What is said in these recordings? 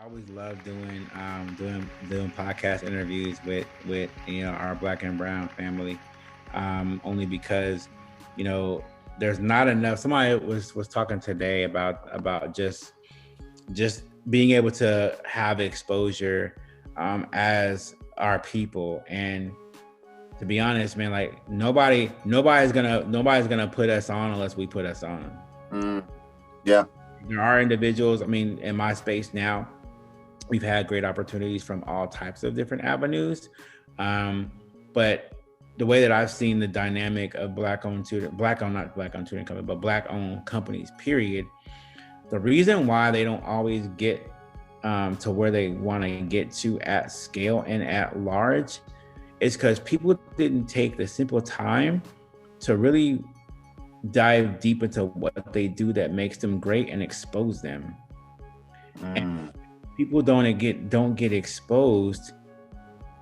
I always love doing podcast interviews with our Black and Brown family, only because you know there's not enough. Somebody was talking today about just being able to have exposure as our people. And to be honest, man, like nobody's gonna put us on unless we put us on. Yeah. There are individuals, I mean, in my space now, we've had great opportunities from all types of different avenues. But the way that I've seen the dynamic of not black owned tutoring company, but black owned companies, period. The reason why they don't always get to where they want to get to at scale and at large is because people didn't take the simple time to really dive deep into what they do that makes them great and expose them. And people don't get exposed.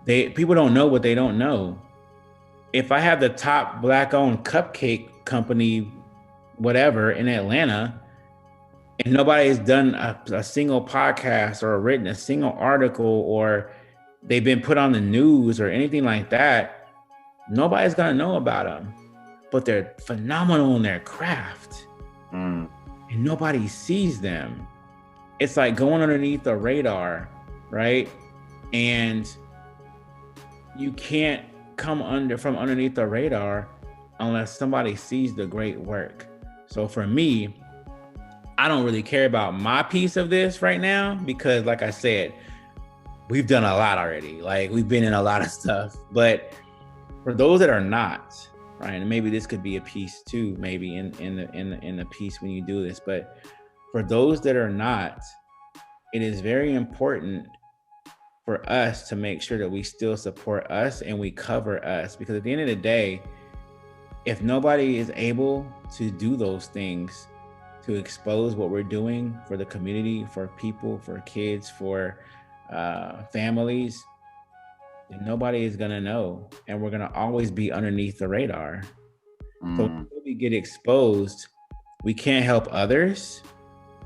People don't know what they don't know. If I have the top black owned cupcake company, whatever, in Atlanta, and nobody has done a single podcast or written a single article, or they've been put on the news or anything like that, nobody's gonna know about them. But they're phenomenal in their craft, and nobody sees them. It's like going underneath the radar, right? And you can't come from underneath the radar unless somebody sees the great work. So for me, I don't really care about my piece of this right now because, like I said, we've done a lot already. Like, we've been in a lot of stuff. But for those that are not, right, and maybe this could be a piece too, maybe in the piece when you do this, but for those that are not, it is very important for us to make sure that we still support us and we cover us, because at the end of the day, if nobody is able to do those things to expose what we're doing for the community, for people, for kids, for families, then nobody is gonna know, and we're gonna always be underneath the radar. So until we get exposed, we can't help others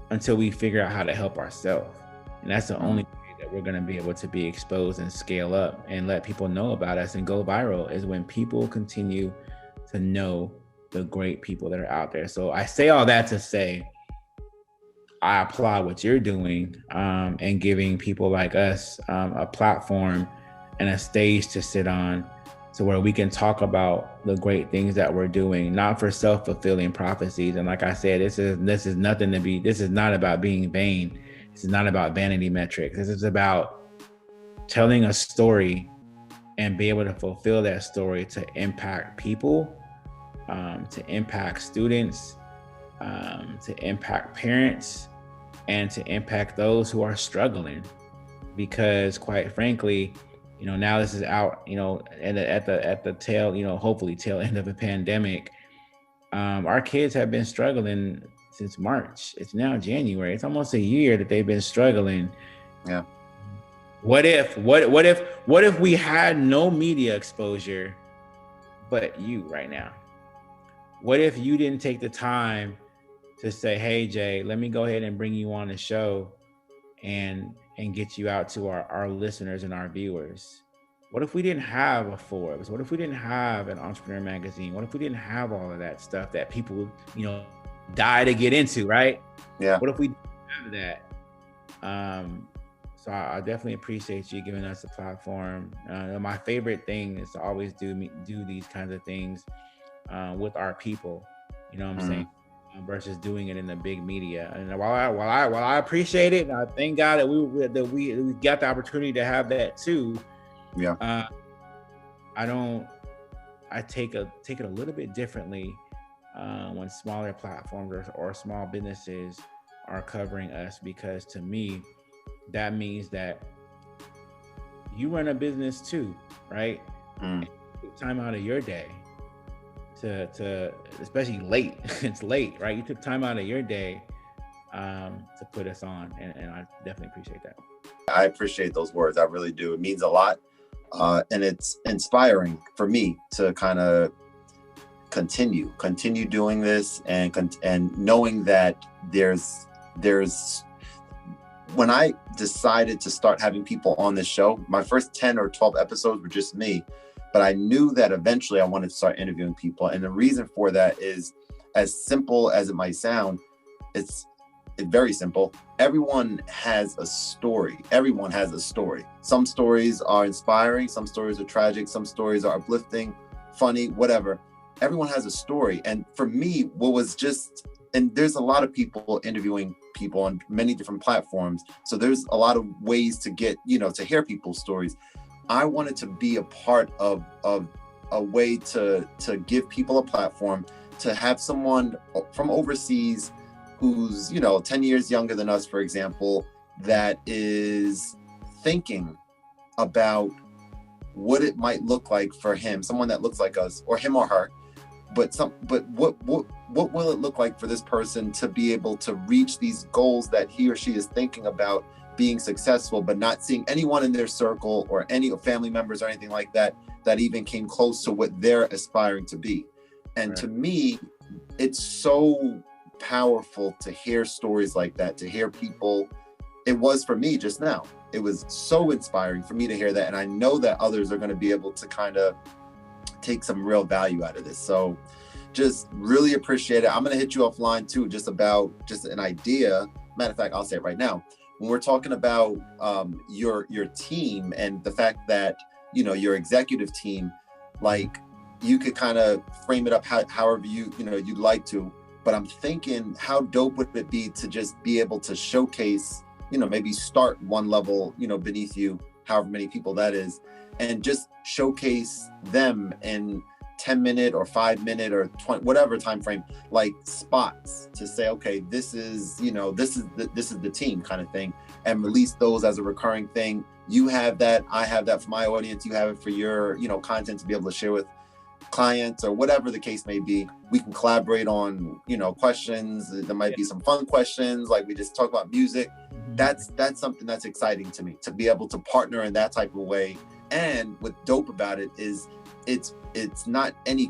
until we figure out how to help ourselves. And that's the only way that we're gonna be able to be exposed and scale up and let people know about us and go viral, is when people continue to know the great people that are out there. So I say all that to say, I applaud what you're doing, and giving people like us a platform and a stage to sit on, to where we can talk about the great things that we're doing, not for self-fulfilling prophecies. And like I said, this is not about being vain. This is not about vanity metrics. This is about telling a story and be able to fulfill that story to impact people, to impact students, to impact parents, and to impact those who are struggling. Because quite frankly, now this is out, at the tail, hopefully tail end of a pandemic. Our kids have been struggling since March. It's now January. It's almost a year that they've been struggling. Yeah. What if we had no media exposure but you right now? What if you didn't take the time to say, hey, Jay, let me go ahead and bring you on the show and get you out to our listeners and our viewers? What if we didn't have a Forbes? What if we didn't have an Entrepreneur magazine? What if we didn't have all of that stuff that people, die to get into, right? Yeah. What if we didn't have that? So I definitely appreciate you giving us a platform. My favorite thing is to always do these kinds of things with our people. You know what I'm saying? Versus doing it in the big media. And while I appreciate it, and I thank God that we got the opportunity to have that too. Yeah. I take it a little bit differently when smaller platforms or small businesses are covering us, because to me, that means that you run a business too, right? And you take time out of your day to especially late. It's late, right? You took time out of your day to put us on, and I definitely appreciate that. I appreciate those words. I really do. It means a lot, and it's inspiring for me to kind of continue doing this, and knowing that there's when I decided to start having people on this show, my first 10 or 12 episodes were just me, but I knew that eventually I wanted to start interviewing people. And the reason for that is, as simple as it might sound, it's very simple. Everyone has a story. Everyone has a story. Some stories are inspiring, some stories are tragic, some stories are uplifting, funny, whatever. Everyone has a story. And for me, what was just, and there's a lot of people interviewing people on many different platforms. So there's a lot of ways to get, to hear people's stories. I wanted to be a part of a way to give people a platform, to have someone from overseas who's 10 years younger than us, for example, that is thinking about what it might look like for him, someone that looks like us, or him or her, but what will it look like for this person to be able to reach these goals that he or she is thinking about being successful, but not seeing anyone in their circle or any family members or anything like that even came close to what they're aspiring to be. And Right. To me, it's so powerful to hear stories like that, to hear people. It was for me just now. It was so inspiring for me to hear that. And I know that others are going to be able to kind of take some real value out of this. So just really appreciate it. I'm going to hit you offline too, just an idea. Matter of fact, I'll say it right now. When we're talking about your team and the fact that, your executive team, like, you could kind of frame it up however you'd like to. But I'm thinking, how dope would it be to just be able to showcase, maybe start one level, beneath you, however many people that is, and just showcase them in 10-minute or 5-minute or 20, whatever time frame, like spots to say, okay, this is the team kind of thing, and release those as a recurring thing. You have that, I have that for my audience, you have it for your, content to be able to share with clients or whatever the case may be. We can collaborate on, questions. There might be some fun questions, like we just talk about music. That's something that's exciting to me, to be able to partner in that type of way. And what's dope about it is it's not any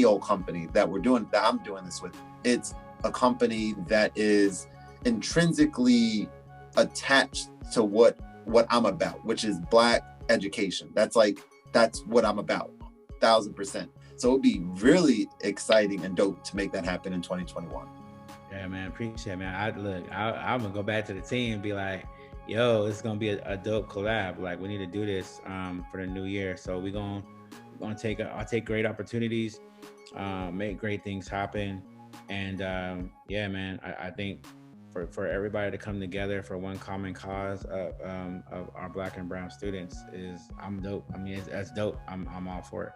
old company that I'm doing this with. It's a company that is intrinsically attached to what I'm about, which is Black education. That's what I'm about. 1,000%. So it would be really exciting and dope to make that happen in 2021. Yeah, man, appreciate it, man. I'm gonna go back to the team and be like, yo, it's gonna be a dope collab. Like, we need to do this for the new year. So I'll take great opportunities, make great things happen. And yeah, man, I think for everybody to come together for one common cause of our Black and brown students I'm dope. I mean, that's dope. I'm all for it.